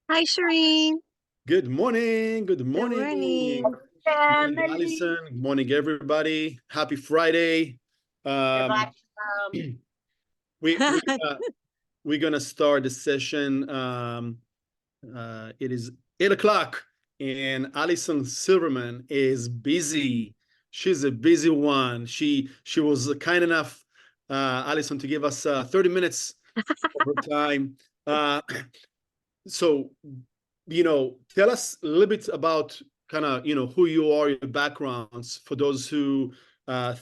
Hi, Shireen. Good morning. Good Good morning. morning. Morning, Family. Alyson. Good morning, everybody. Happy Friday. Um, Shabbat we we're gonna start the session. It is 8 o'clock, and Alyson Silverman is busy. She's a busy one. She was kind enough, Alyson, to give us 30 minutes of her time. Uh, so tell us a little bit about kind of who you are, your backgrounds, for those who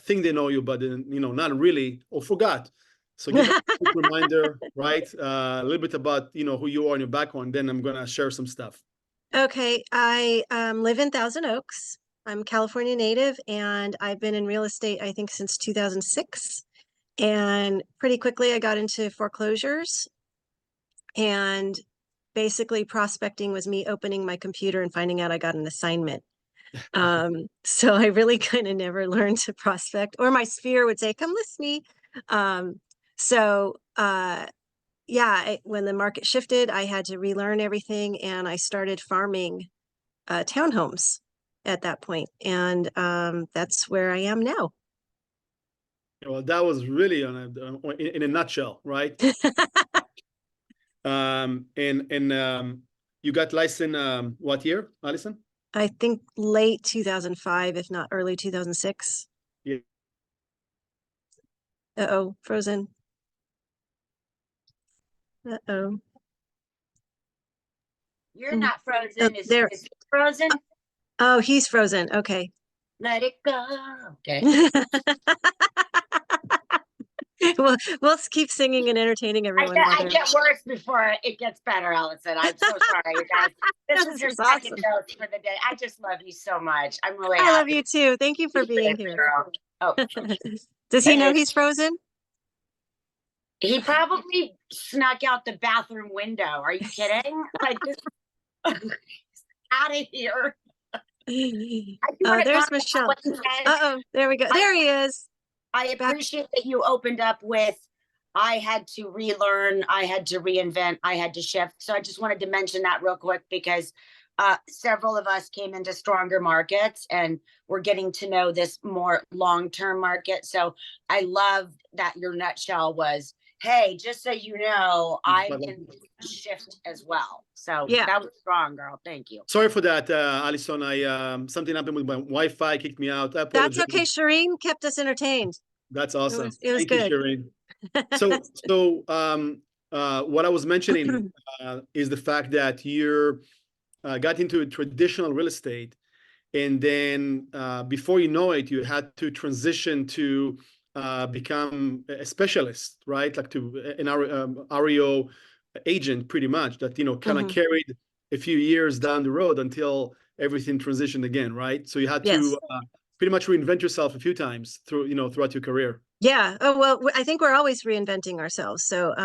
think they know you but then not really, or forgot. So give us a quick reminder, right? A little bit about who you are and your background, then I'm gonna share some stuff. Okay, I live in Thousand Oaks. I'm a California native, and I've been in real estate, I think, since 2006. And pretty quickly, I got into foreclosures. And basically, prospecting was me opening my computer and finding out I got an assignment. So I really kind of never learned to prospect, or my sphere would say, "Come list me." Um, so yeah, when the market shifted, I had to relearn everything, and I started farming townhomes at that point, and that's where I am now. Well, that was really in a nutshell, right? And you got licensed what year, Alyson? I think late 2005, if not early 2006. Yeah. Uh-oh, frozen. Uh-oh. You're not Oh, frozen. there. Is it frozen? Oh, he's frozen. Okay. Let it go. Okay. We'll keep singing and entertaining everyone while I they're. get worse before it gets better, Alyson. I'm so sorry, you guys. This is your This is second awesome. dose for the day. I just love you so much. I'm really I love happy. you too. Thank you for being Thanks, here. girl. Oh, Does he know he's frozen? he probably snuck out the bathroom window. Are you kidding? Like this out of here. Oh, there's Michelle. Uh-oh, there we go. There he is. I appreciate that you opened up with, I had to relearn, I had to reinvent, I had to shift. So I just wanted to mention that real quick because several of us came into stronger markets and we're getting to know this more long-term market. So I love that your nutshell was, hey, just so you know, I'm in shift as well. So Yeah. that was strong, girl. Thank you. Sorry for that, Alyson. I something happened with my Wi-Fi, kicked me out. I apologize. That's okay. Shireen kept us entertained. That's awesome. It was Thank good. you, Shireen. So what I was mentioning is the fact that you got into traditional real estate, and then before you know it, you had to transition to become a specialist, right? Like to an REO agent, pretty much, that kind of carried a few years down the road until everything transitioned again, right? So you had Yes. to pretty much reinvent yourself a few times throughout your career. Yeah. Oh, well, I think we're always reinventing ourselves. So,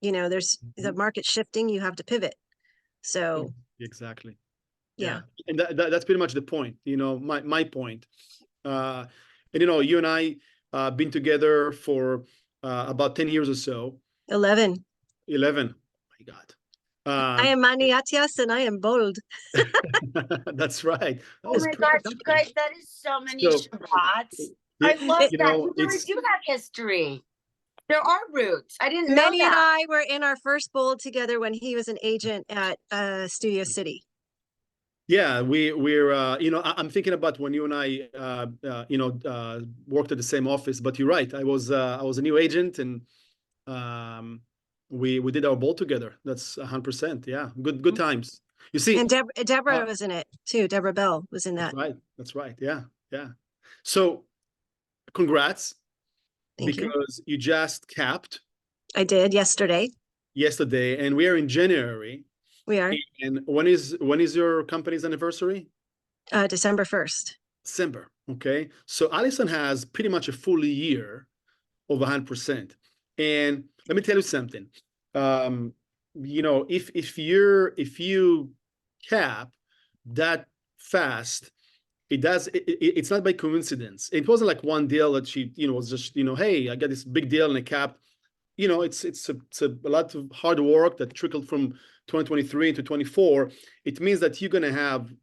there's the market shifting, you have to pivot. So, Exactly. yeah. And that's pretty much the point, my point. And you and I been together for about 10 years or so. 11. 11. Oh my God. I am Meny Atias and I am bold. That's right. Oh my gosh, you guys, that is so many Shabbats. I love that. You really do have history. There are roots. I didn't know that. Meny and I were in our first bold together when he was an agent at Studio City. Yeah, we're I'm thinking about when you and I worked at the same office, but you're right. I was a new agent, and we did our bowl together. That's 100%. Yeah, good times. You see, and Deborah was in it too. Deborah Bell was in that. That's right. Yeah. So, congrats. Thank you. Because you just capped. I did yesterday, and we are in January. We are. And when is your company's anniversary? December 1st. December. Okay. So Alyson has pretty much a full year of 100%. And let me tell you something. If you cap that fast, it's not by coincidence. It wasn't like one deal that she was just hey, I got this big deal and I capped. you know, it's a lot of hard work that trickled from 2023 into 24. It means that you're gonna have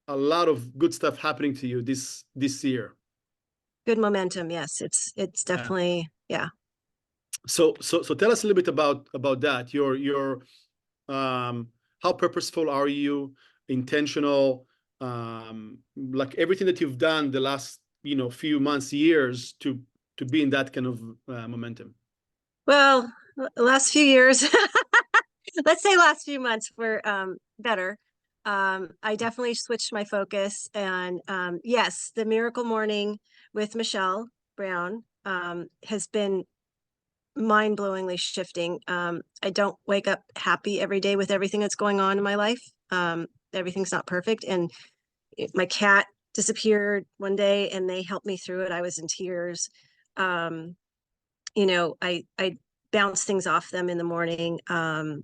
a lot of good stuff happening to you this year. Good momentum. Yes, it's definitely, yeah. So tell us a little bit about that. Your how purposeful are you? Intentional, like everything that you've done the last, you know, few months, years to be in that kind of momentum. Well, last few years, let's say last few months were better. I definitely switched my focus, and yes, the Miracle Morning with Michelle Brown has been mind-blowingly shifting. I don't wake up happy every day with everything that's going on in my life. Everything's not perfect, and my cat disappeared one day, and they helped me through it. I was in tears. You know, I bounce things off them in the morning, and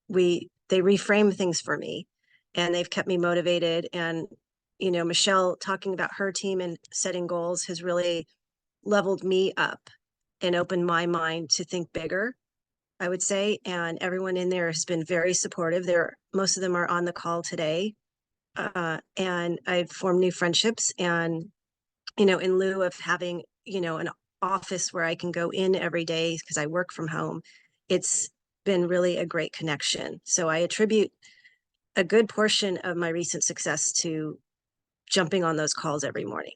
they reframe things for me, and they've kept me motivated. And you know, Michelle talking about her team and setting goals has really leveled me up and opened my mind to think bigger, I would say. And everyone in there has been very supportive. Most of them are on the call today, and I've formed new friendships. And you know, in lieu of having, you know, an office where I can go in every day because I work from home, it's been really a great connection. So I attribute a good portion of my recent success to jumping on those calls every morning.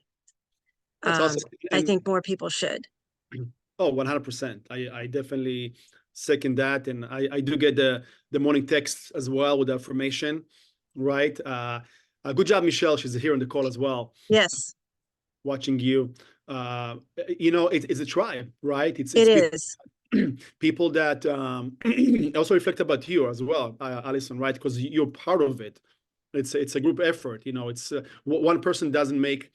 That's awesome. I And think more people should. oh, 100%. I definitely second that. And I do get the morning texts as well with the affirmation, right? Good job, Michelle. She's here on the call as well, Yes, watching you. You know, it's a tribe, right? it It's is. people that also reflect about you as well, Alyson, right? Because you're part of it. It's a group effort. You know, it's one person doesn't make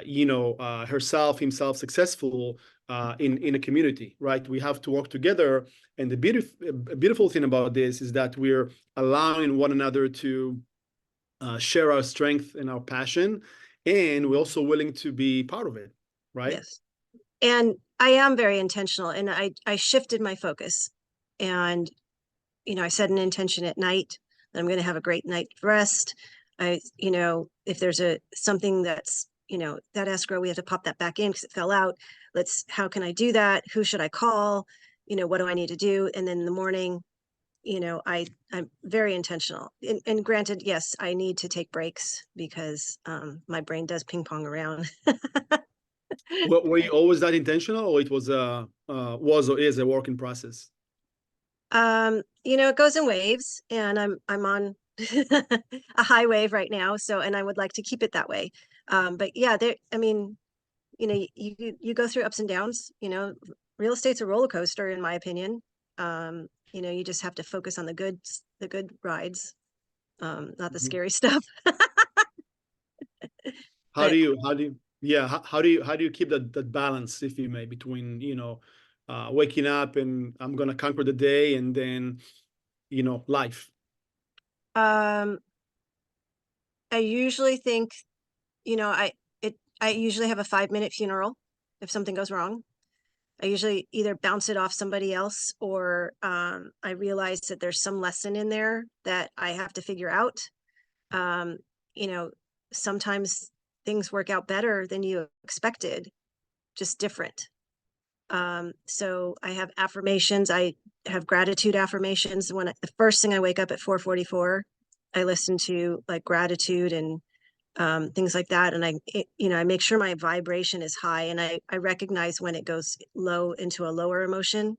you know, himself successful in a community, right? We have to work together. And the beautiful thing about this is that we're allowing one another to share our strength and our passion, and we're also willing to be part of it, right? Yes. And I am very intentional, and I shifted my focus. And you know, I set an intention at night that I'm going to have a great night's rest. You know, if there's something that's, you know, that escrow, we have to pop that back in because it fell out. How can I do that? Who should I call? You know, what do I need to do? And then in the morning, you know, I'm very intentional. And granted, yes, I need to take breaks because my brain does ping pong around. Were you always that intentional, or it was or is a work in process? You know, it goes in waves, and I'm on a high wave right now. So, and I would like to keep it that way. But yeah, I mean, you know, you go through ups and downs. You know, real estate's a roller coaster, in my opinion. You know, you just have to focus on the good rides, not the Mhm. scary stuff. How do But you yeah, how do you keep that balance, if you may, between, you know, waking up and I'm gonna conquer the day, and then, you know, life? um, I usually think, you know, I usually have a 5-minute funeral if something goes wrong. I usually either bounce it off somebody else, or I realize that there's some lesson in there that I have to figure out. Um, you know, sometimes things work out better than you expected, just different. So I have affirmations. I have gratitude affirmations. The first thing I wake up at 4:44, I listen to like gratitude and things like that. And you know, I make sure my vibration is high, and I recognize when it goes low into a lower emotion,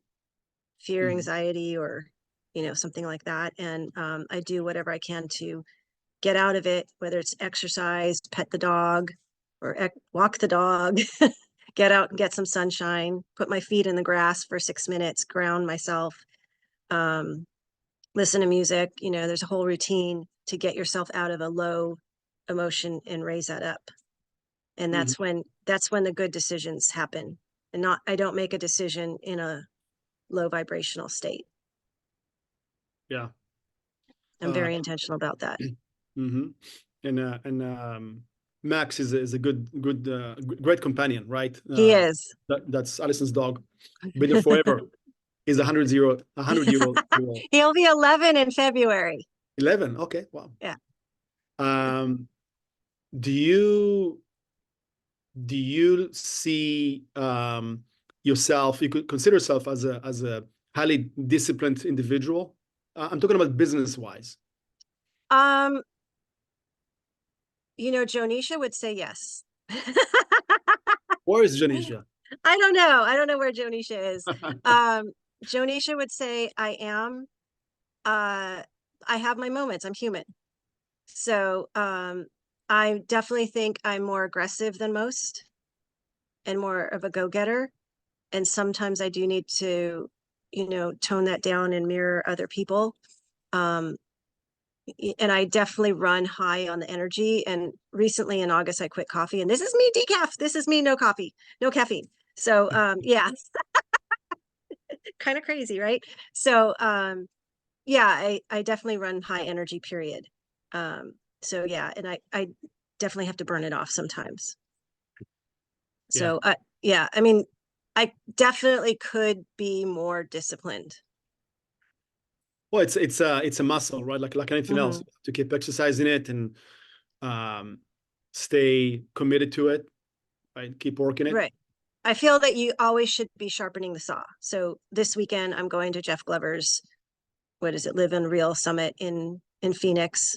fear, Mhm. anxiety, or, you know, something like that. And I do whatever I can to get out of it, whether it's exercise, pet the dog, or walk the dog, get out and get some sunshine, put my feet in the grass for 6 minutes, ground myself, um, listen to music. You know, there's a whole routine to get yourself out of a low emotion and raise that up. And Mhm. that's when the good decisions happen. And not I don't make a decision in a low vibrational state. Yeah. I'm Uh, very intentional about that. mhm. And Max is a great companion, right? He is. That's Alyson's dog. Been there forever. He's 100-year-old. He'll be 11 in February. 11. Okay. Wow. Yeah. Do you see yourself? You could consider yourself as a highly disciplined individual. I'm talking about business wise. Jonisha would say yes. Where is Janisha? I don't know. I don't know where Jonisha is. Jonisha would say I am. I have my moments. I'm human. So I definitely think I'm more aggressive than most and more of a go-getter. And sometimes I do need to, tone that down and mirror other people. And I definitely run high on the energy. And recently in August, I quit coffee. And this is me decaf. This is me no coffee, no caffeine. So yeah, kind of crazy, right? So yeah, I definitely run high energy, period. So yeah, and I definitely have to burn it off sometimes. So yeah, I mean, I definitely could be more disciplined. Well, it's a muscle, right? Like anything else, to keep exercising it and stay committed to it, right? Keep working it. Right. I feel that you always should be sharpening the saw. So this weekend I'm going to Jeff Glover's, what is it, Live and Real Summit in Phoenix.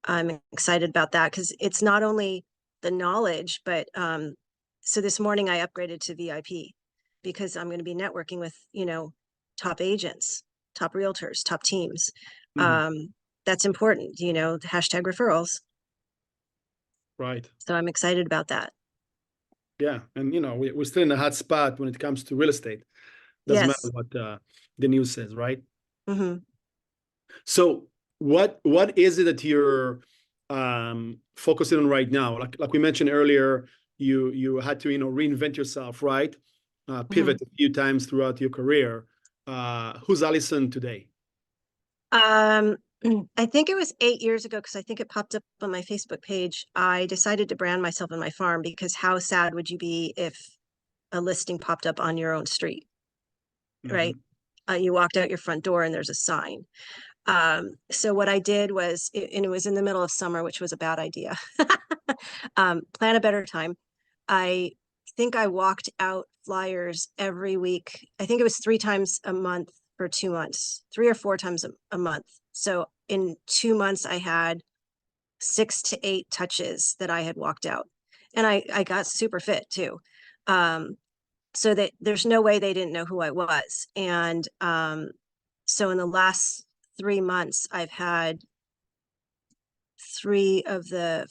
I'm excited about that because it's not only the knowledge, but so this morning I upgraded to VIP because I'm going to be networking with, top agents, top realtors, top teams. That's important, hashtag referrals. Right. So I'm excited about that. Yeah. And, we're still in a hot spot when it comes to real estate. Doesn't Yes. matter what the news says, right? Mm-hmm. So what is it that you're focusing on right now? Like we mentioned earlier, you had to, reinvent yourself, right? Pivot a few times throughout your career. Who's Alyson today? I think it was 8 years ago because I think it popped up on my Facebook page. I decided to brand myself and my farm because how sad would you be if a listing popped up on your own street, right? You walked out your front door and there's a sign. So what I did was, and it was in the middle of summer, which was a bad idea. Plan a better time. I think I walked out flyers every week. I think it was 3 times a month for 2 months, 3 or 4 times a month. So in 2 months, I had 6 to 8 touches that I had walked out. And I got super fit too. So that there's no way they didn't know who I was. And so in the last 3 months, I've had 3 of the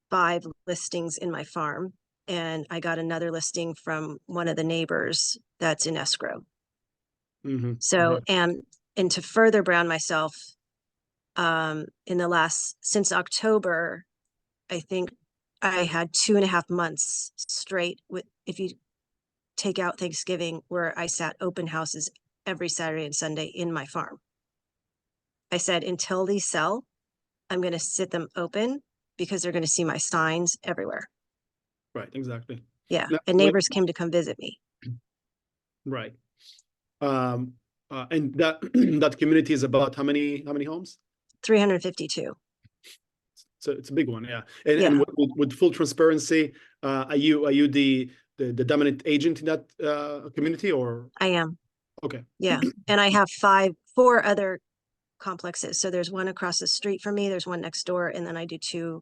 5 listings in my farm. And I got another listing from one of the neighbors that's in escrow. So, and to further brand myself, since October, I think I had 2.5 months straight if you take out Thanksgiving, where I sat open houses every Saturday and Sunday in my farm. I said, until these sell, I'm going to sit them open because they're going to see my signs everywhere. Right, exactly. Yeah, and neighbors came to come visit me. Right. And that that community is about how many homes? 352. So it's a big one, yeah. And with full transparency, are you the dominant agent in that community, or? I am. Okay. Yeah, and I have 4 other complexes. So there's one across the street from me, there's one next door, and then I do 2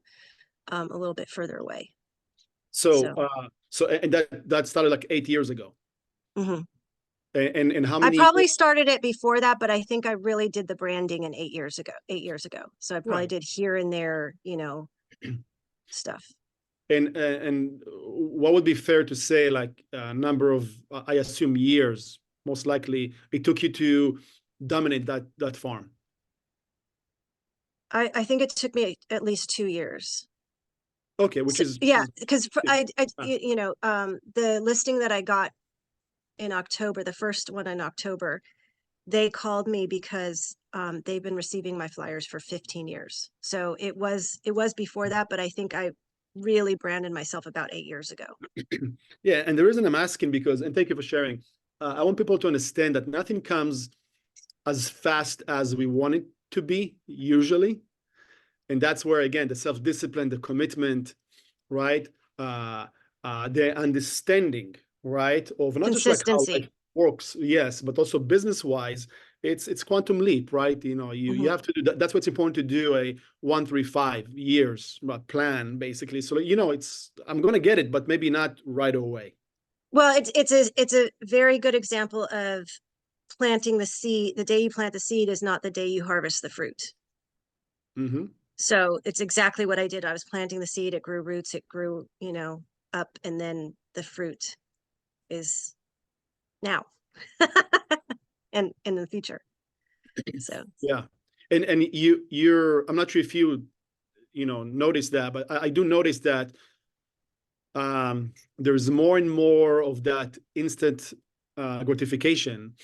a little bit further away. So and that started like 8 years ago. And how many? I probably started it before that, but I think I really did the branding in 8 years ago. So I probably did here and there, stuff. And what would be fair to say, like a number of, I assume, years, most likely, it took you to dominate that farm? I think it took me at least 2 years. Okay, which is because the listing that I got in October, the first one in October, they called me because they've been receiving my flyers for 15 years. So it was before that, but I think I really branded myself about 8 years ago. Yeah, and the reason I'm asking because, and thank you for sharing, I want people to understand that nothing comes as fast as we want it to be, usually. And that's where, again, the self-discipline, the commitment, right? The understanding, right? Of not just like how life Consistency. works, yes, but also business-wise, it's quantum leap, right? You know, you have to do that. That's what's important to do a 1, 3, 5 years plan, basically. So, you know, I'm gonna get it, but maybe not right away. Well, it's a very good example of planting the seed. The day you plant the seed is not the day you harvest the fruit. Mm-hmm. So it's exactly what I did. I was planting the seed, it grew roots, it grew, you know, up, and then the fruit is now and in the future. So Yeah. And you're I'm not sure if you notice that, but I do notice that there's more and more of that instant gratification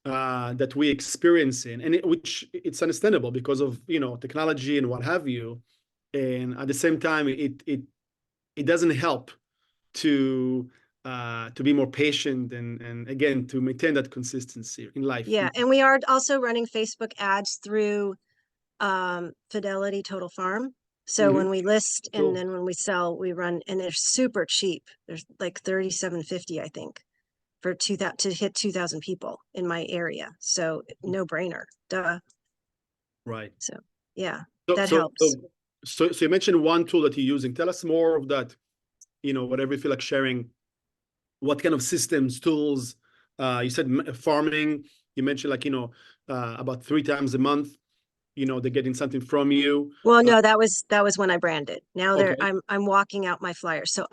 that we experience which it's understandable because of technology and what have you. And at the same time, it doesn't help to be more patient and again to maintain that consistency in life. yeah, and we are also running Facebook ads through Fidelity Total Farm. So Mhm. when we list and Cool. then when we sell, we run, and they're super cheap. There's like 37.50, I think, for 2000 to hit 2,000 people in my area. So no brainer, duh. Right. So yeah, So, that so, helps. so, so you mentioned one tool that you're using. Tell us more of that, whatever you feel like sharing. What kind of systems, tools? You said farming. You mentioned like, about 3 times a month, they're getting something from you. Well, no, that was when I branded. Now Okay. I'm walking out my flyers. So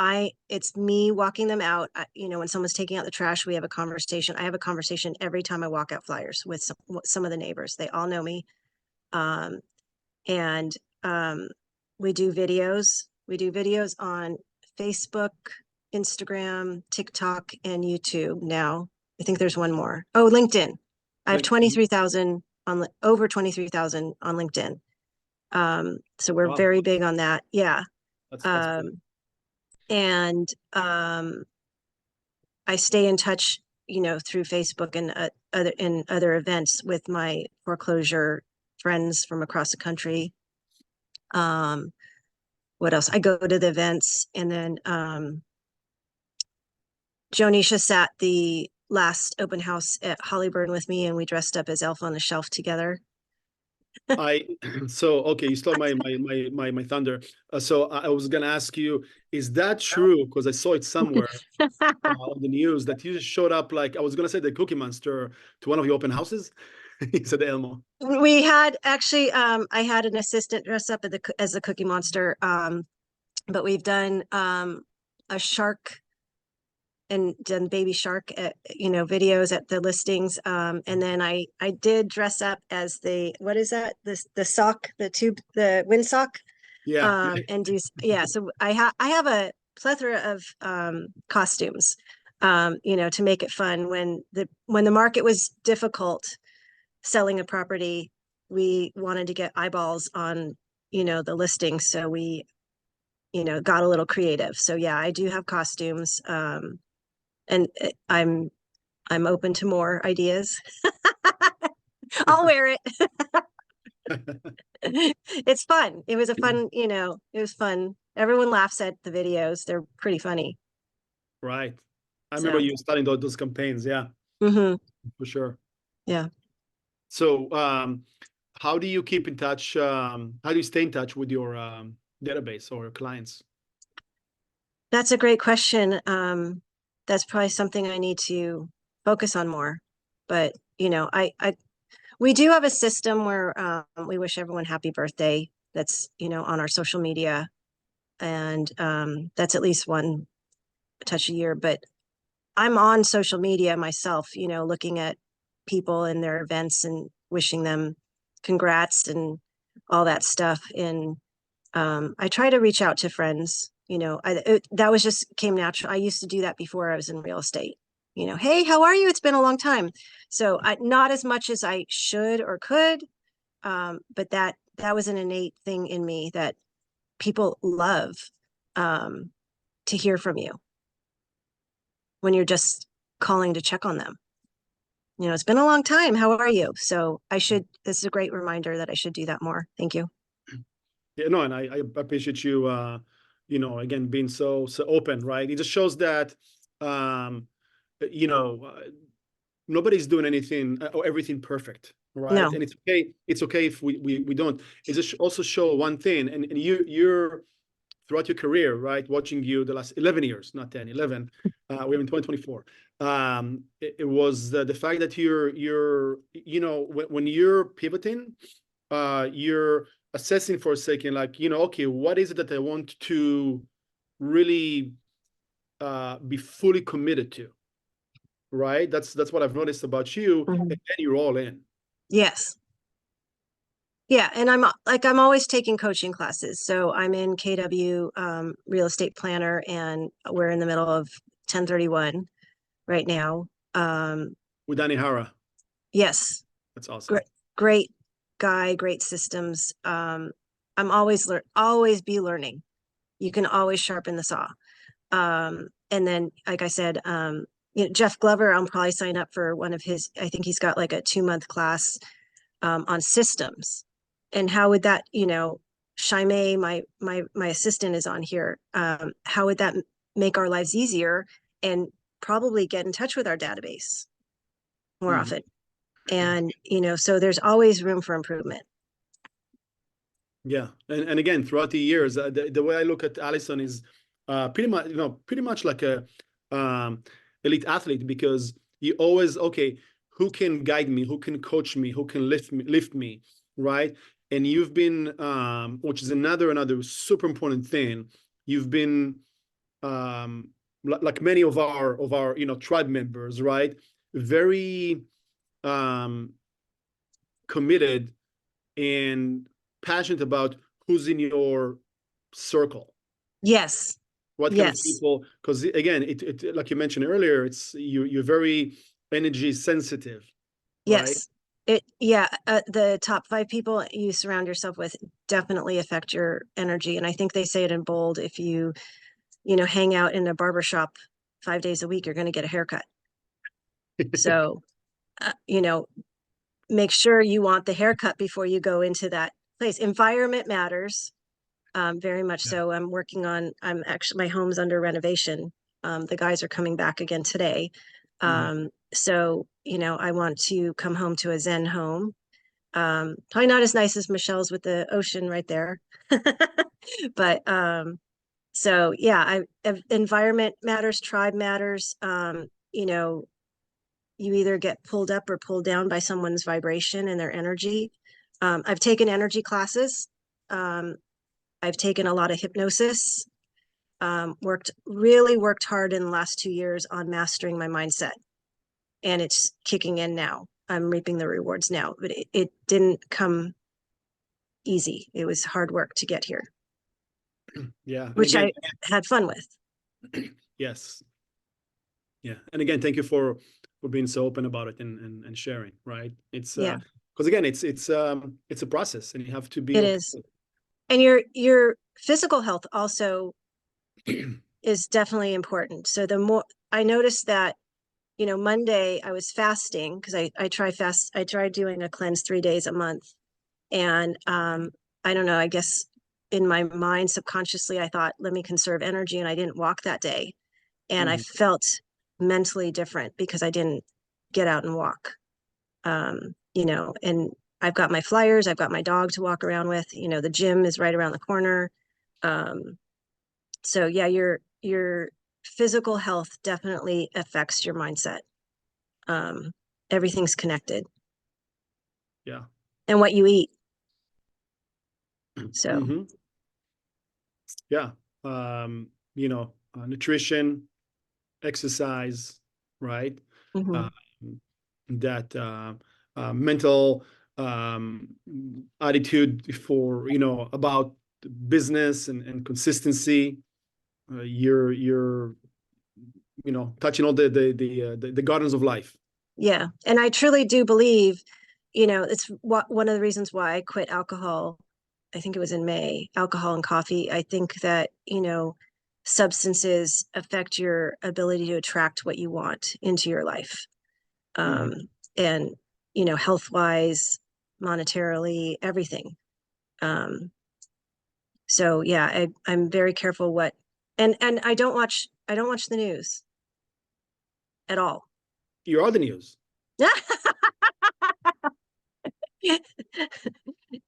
it's me walking them out. When someone's taking out the trash, we have a conversation. I have a conversation every time I walk out flyers with some of the neighbors. They all know me. Um, and we do videos. We do videos on Facebook, Instagram, TikTok, and YouTube now. I think there's one more. Oh, LinkedIn. I have Like, 23,000 over 23,000 on LinkedIn. So we're wow, very big on that. Yeah. that's cool. And I stay in touch, through Facebook and other events with my foreclosure friends from across the country. What else? I go to the events, and then Jonisha sat the last open house at Hollyburn with me, and we dressed up as Elf on the Shelf together. I so okay, you stole my thunder. So I was gonna ask you, is that true? Because I saw it somewhere on the news that you just showed up like I was gonna say the Cookie Monster to one of your open houses. He said Elmo. We had actually, I had an assistant dress up as the Cookie Monster, but we've done a shark and done baby shark videos at the listings, and then I did dress up as what is that, the sock, the windsock, Yeah. and yeah, so I have a plethora of costumes, to make it fun. When the market was difficult selling a property, we wanted to get eyeballs on the listing, so we got a little creative. So yeah, I do have costumes, and I'm open to more ideas. I'll wear it. It's fun. It was a fun, it was fun. Everyone laughs at the videos. They're pretty funny. Right. I remember So, you starting those campaigns. Yeah, hmm for sure. yeah, So, how do you keep in touch? How do you stay in touch with your database or your clients? that's a great question. That's probably something I need to focus on more. But, we do have a system where we wish everyone happy birthday. That's, on our social media. And that's at least one touch a year. But I'm on social media myself, looking at people and their events and wishing them congrats and all that stuff. And I try to reach out to friends. That was just came natural. I used to do that before I was in real estate. Hey, how are you? It's been a long time. So not as much as I should or could, but that was an innate thing in me that people love. to hear from you when you're just calling to check on them. It's been a long time. How are you? So this is a great reminder that I should do that more. Thank you. Yeah, no, and I appreciate you, again, being so open, right? It just shows that, you know, uh, nobody's doing anything or everything perfect, right? No. And it's okay. It's okay if we don't. It just also show one thing, and you're throughout your career, right? Watching you the last 11 years, not 10, 11. We're in 2024. It was the fact that when you're pivoting, you're assessing for a second, like, okay, what is it that I want to really be fully committed to, right? That's what I've noticed about you, Mhm. and then you're all in. Yes. Yeah, and I'm always taking coaching classes. So I'm in KW, real estate planner, and we're in the middle of 1031 right now. With Danny Hara. Yes, That's awesome. great guy, great systems. I'm always be learning. You can always sharpen the saw. And then, like I said, Jeff Glover, I'll probably sign up for one of his. I think he's got like a 2-month class on systems. And how would that, Shaime, my assistant, is on here. How would that make our lives easier and probably get in touch with our database more Mhm. often? And, so there's always room for improvement. Yeah, and again, throughout the years, the way I look at Alyson is pretty much like a elite athlete, because you always, okay, who can guide me, who can coach me, who can lift me, right? And you've been, which is another super important thing. You've been like many of our tribe members, right? Very committed and passionate about who's in your circle, Yes. what kind of Yes. people, because again, it like you mentioned earlier, it's you're very energy sensitive, right? Yes. The top 5 people you surround yourself with definitely affect your energy. And I think they say it in bold. If you, hang out in a barber shop 5 days a week, you're going to get a haircut. So, uh, you know, make sure you want the haircut before you go into that place. Environment matters, very much Yeah. so. I'm actually, my home's under renovation. The guys are coming back again today. So, I want to come home to a Zen home. Probably not as nice as Michelle's with the ocean right there. But so yeah, environment matters, tribe matters. You either get pulled up or pulled down by someone's vibration and their energy. I've taken energy classes. Um, I've taken a lot of hypnosis. Really worked hard in the last 2 years on mastering my mindset, and it's kicking in now. I'm reaping the rewards now, but it didn't come easy. It was hard work to get here, Yeah, and which again, I had fun with. yes, yeah, and again, thank you for being so open about it and sharing, right? It's Yeah, because again, it's a process, and you have to be it okay. is. And your physical health also is definitely important. So the more I noticed that, Monday I was fasting because I tried doing a cleanse 3 days a month. And I don't know, I guess in my mind, subconsciously, I thought, let me conserve energy. And I didn't walk that day. And I Mhm. felt mentally different because I didn't get out and walk. And I've got my flyers, I've got my dog to walk around with, the gym is right around the corner. Um, so yeah, your physical health definitely affects your mindset. Um, Everything's connected, Yeah. and what you eat. So Hmm. Yeah. Nutrition, exercise, right? mhm. Um, that mental attitude for about business and consistency. You're touching all the gardens of life. Yeah, and I truly do believe, it's one of the reasons why I quit alcohol. I think it was in May, alcohol and coffee. I think that, substances affect your ability to attract what you want into your life. And, you know, health wise, monetarily, everything. So yeah, I'm very careful what, and I don't watch the news at all. You are the news.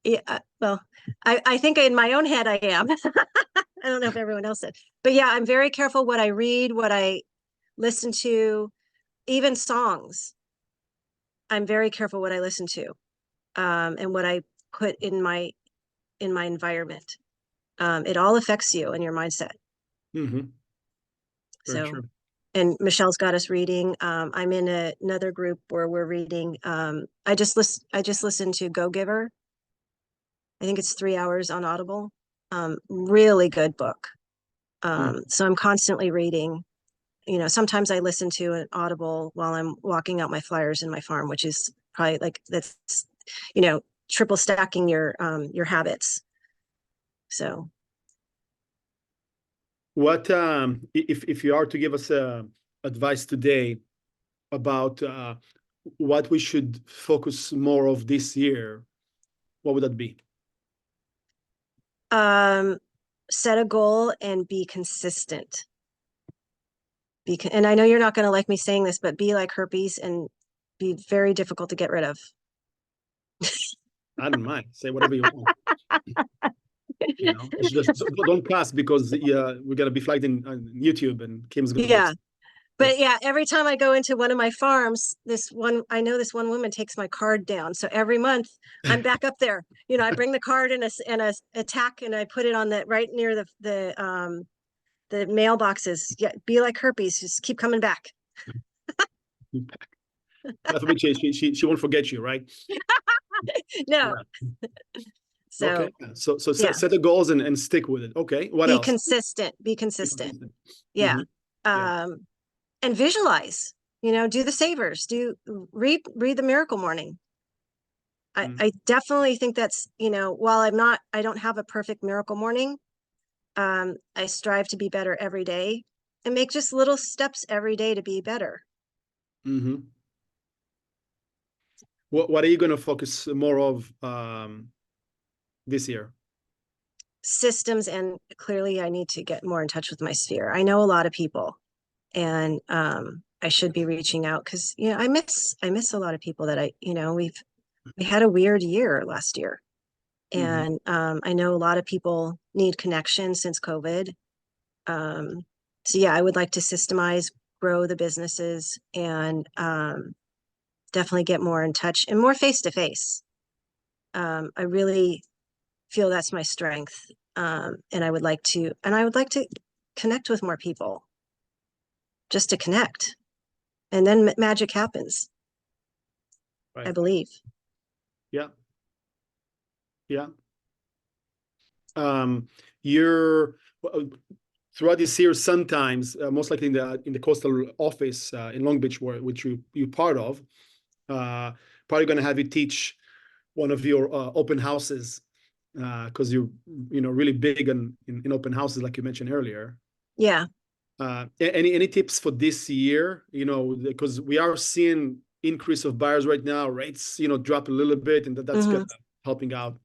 Yeah, well, I think in my own head I am. I don't know if everyone else did, but yeah, I'm very careful what I read, what I listen to, even songs. I'm very careful what I listen to, and what I put in my environment. It all affects you and your mindset. Mm-hmm. Very So, true. and Michelle's got us reading. I'm in another group where we're reading. I just listened to Go Giver. I think it's 3 hours on Audible. Really good book. So I'm constantly reading. You know, sometimes I listen to an Audible while I'm walking out my flyers in my farm, which is probably like that's, you know, triple stacking your habits. So What if you are to give us advice today about what we should focus more of this year, what would that be? set a goal and be consistent. And I know you're not going to like me saying this, but be like herpes and be very difficult to get rid of. I don't mind. Say whatever you want. You know, it's just don't pass because we're gonna be flagged on YouTube and Kim's gonna Yeah. get. But yeah, every time I go into one of my farms, I know this one woman takes my card down. So every month I'm back up there. You know, I bring the card and a tack and I put it on right near the mailboxes. Yeah, be like herpes, just keep coming back. God forbid she won't forget you, right? No. Yeah. So Okay. So yeah, set the goals and stick with it. Okay. What be else? consistent. Be Be consistent. consistent. Yeah. Mhm. Yeah. And visualize, you know, do the savers, read the Miracle Morning. Mm. I definitely think that's, you know, while I don't have a perfect Miracle Morning, I strive to be better every day and make just little steps every day to be better. Mm-hmm. What are you going to focus more of this year? Systems, and clearly I need to get more in touch with my sphere. I know a lot of people, and I should be reaching out because, you know, I miss a lot of people that you know, we had a weird year last year. Mm-hmm. And I know a lot of people need connection since COVID. So yeah, I would like to systemize, grow the businesses, and definitely get more in touch and more face to face. I really feel that's my strength, and I would like to, connect with more people, just to connect, and then magic happens. I Right. believe. Yeah. Yeah. You're throughout this year, sometimes, most likely in the coastal office in Long Beach, which you're part of, probably going to have you teach one of your open houses because you're really big in open houses, like you mentioned earlier. Yeah. Any tips for this year? You know, because we are seeing increase of buyers right now, rates drop a little bit, and that's Mm-hmm. good helping out.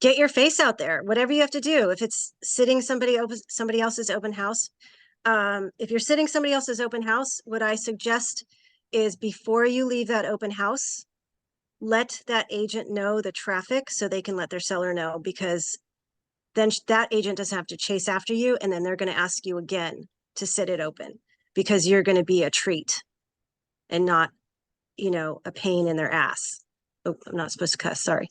Get your face out there, whatever you have to do. If it's sitting somebody else's open house, if you're sitting somebody else's open house, what I suggest is before you leave that open house, let that agent know the traffic so they can let their seller know, because then that agent doesn't have to chase after you, and then they're going to ask you again to sit it open because you're going to be a treat and not, you know, a pain in their ass. Oh, I'm not supposed to cuss. Sorry.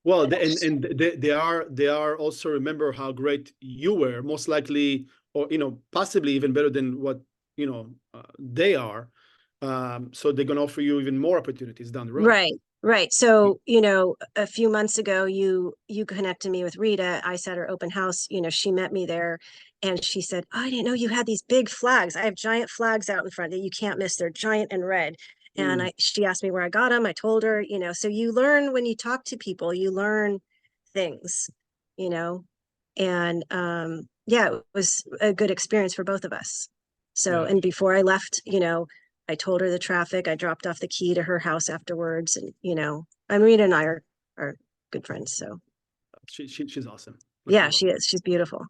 Well, they are also remember how great you were, most likely, or possibly even better than what they are. So they're gonna offer you even more opportunities down the road. Right. So, you know, a few months ago, you connected me with Rita. I said her open house, you know, she met me there and she said, oh, I didn't know you had these big flags. I have giant flags out in front that you can't miss. They're giant and red. And Mm. she asked me where I got them. I told her, so you learn when you talk to people, you learn things, you know. And yeah, it was a good experience for both of us. So, Yeah. and before I left, I told her the traffic. I dropped off the key to her house afterwards. And, Rita and I are good friends. So She's awesome. yeah, she is. She's beautiful.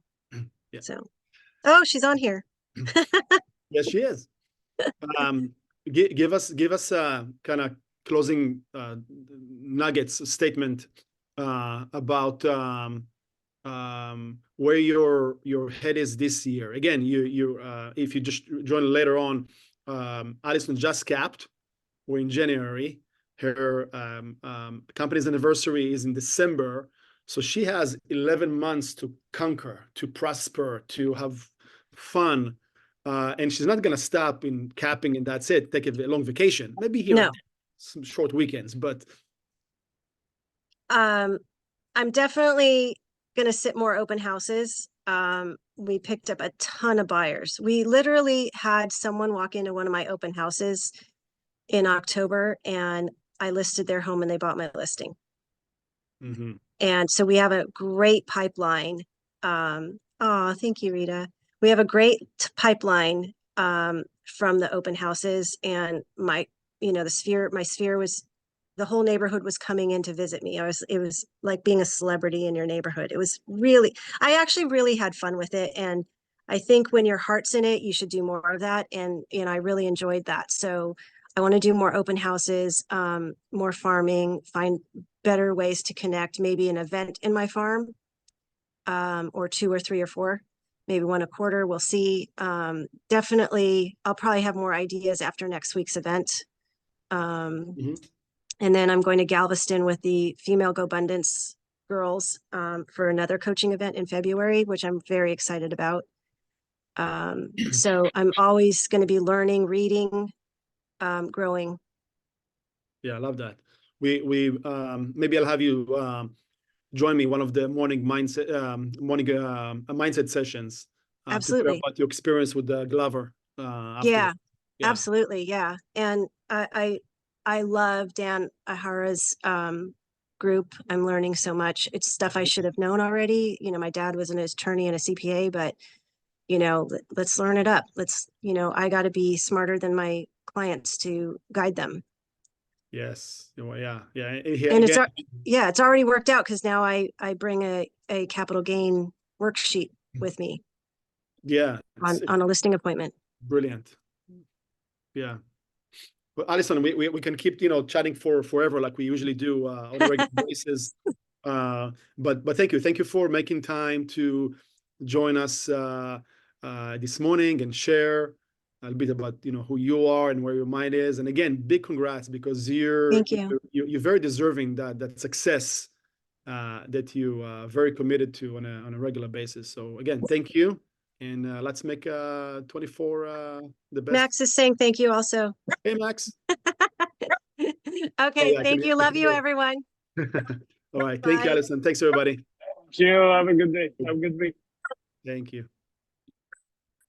Yeah. So, oh, she's on here. Yes, she is. Give us a kind of closing nuggets statement about where your head is this year. Again, you if you just join later on, Alyson just capped. We're in January. Her company's anniversary is in December. So she has 11 months to conquer, to prosper, to have fun. And she's not going to stop in capping and that's it. Take a long vacation, maybe here and No. there, some short weekends, but I'm definitely going to sit more open houses. We picked up a ton of buyers. We literally had someone walk into one of my open houses in October, and I listed their home and they bought my listing. mhm. And so we have a great pipeline. Oh, thank you, Rita. We have a great pipeline from the open houses, and my sphere was, the whole neighborhood was coming in to visit me. It was like being a celebrity in your neighborhood. It was really, I actually really had fun with it. And I think when your heart's in it, you should do more of that. And, I really enjoyed that. So I want to do more open houses, more farming, find better ways to connect, maybe an event in my farm, or 2 or 3 or 4, maybe 1 a quarter. We'll see. Definitely, I'll probably have more ideas after next week's event. Mhm. And then I'm going to Galveston with the Female Go Abundance girls for another coaching event in February, which I'm very excited about. So I'm always going to be learning, reading, growing. Yeah, I love that. We maybe I'll have you join me one of the morning mindset sessions to hear Absolutely. about your experience with the Glover Yeah, afterward. Yeah. absolutely. Yeah. And I love Dan Ahara's group. I'm learning so much. It's stuff I should have known already. My dad was an attorney and a CPA, but let's learn it up. I got to be smarter than my clients to guide them. Yes. Well, yeah. Yeah. And Again, it's already worked out because now I bring a capital gain worksheet with me yeah. on a listing appointment. Brilliant. Yeah. Well, Alyson, we can keep chatting for forever like we usually do on a regular basis. But thank you for making time to join us this morning and share a little bit about who you are and where your mind is. And again, big congrats because Thank you. you're very deserving that success that you are very committed to on a regular basis. So again, thank you. And let's make 24 the best. Max is saying thank you also. Hey, Max. Okay, Yeah, thank you. Love you, everyone. All right. Thank you, Bye. Alyson. Thanks, everybody. Cheers. Have a good day. Have a good week. Thank you.